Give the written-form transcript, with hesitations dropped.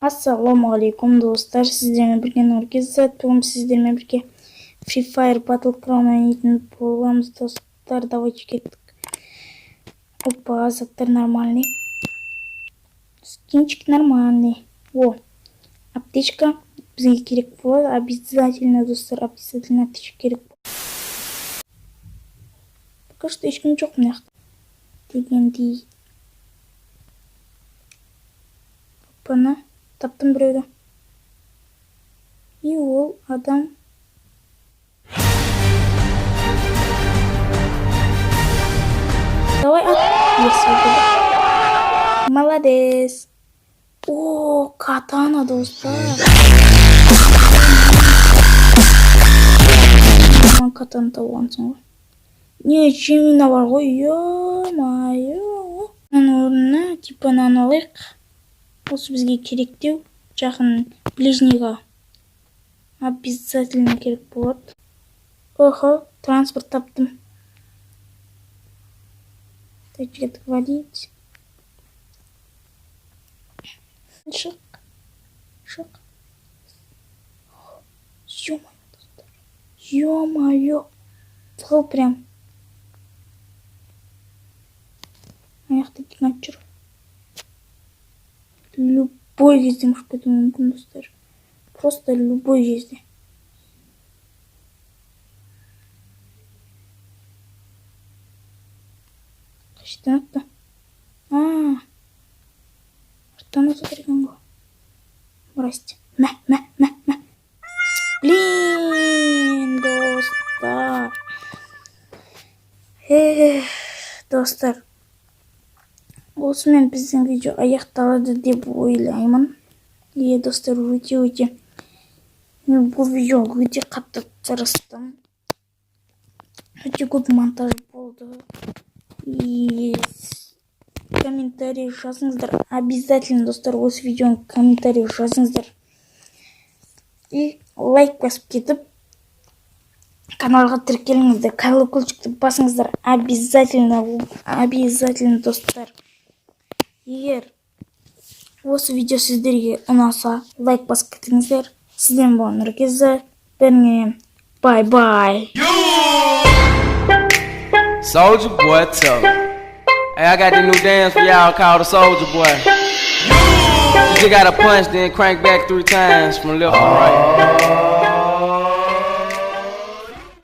Ассалаумағалейкум достар, сіздермен бірге Нұргиззат. Бүгін сіздермен бірге Free Fire Battleground ойнайтын боламыз достар. Давайте кеттік. Опа, заттар нормальный. Скинчик нормальный. О, аптечка бізге керек болады. Обязательно достар, обязательно аптечка керек. Пока что ешкім жоқ мына жақта. Дегендей. Опана. Таптым біреуді. И ол адам. Давай ат. Yes, молодец. О, катана достар. Катана табылғансың ғой. Не, чемина бар ғой. Ё-майо. Орнына типа алайық. Осы бізге керектеу. Жақын ближнейға обязательно керек болады. Охо, транспорт таптым. Дайте отвалить. Шық. Ё-майо, достар. Ё-майо. Тығыл прям. Аяқты гигант жүр. Любой кезде мұшып кетуі мүмкін достар. Просто любой кезде. Қашты атты. Артан отыр екен ғой. Здрасте. Мә. Блин, достар. Достар. Осымен біздің видео аяқталады деп ойлаймын. Достар, өте бұл видео өте қатты тырыстым. Өте көп монтаж болды. И комментарий жазыңыздар. Обязательно, достар, осы видеоның комментарий жазыңыздар. И лайк басып кетіп, каналға тіркеліңіздер. Колокольчикті басыңыздар. Обязательно, достар. Егер осы видео сіздерге ұнаса, лайк басып кетіңіздер. Сізден болған Нұргиззат. Бәріңе бай-бай. Soldier Boy tough. Hey, I got this new dance for y'all called the Soldier Boy. You just gotta punch, then crank back 3 times from left to right.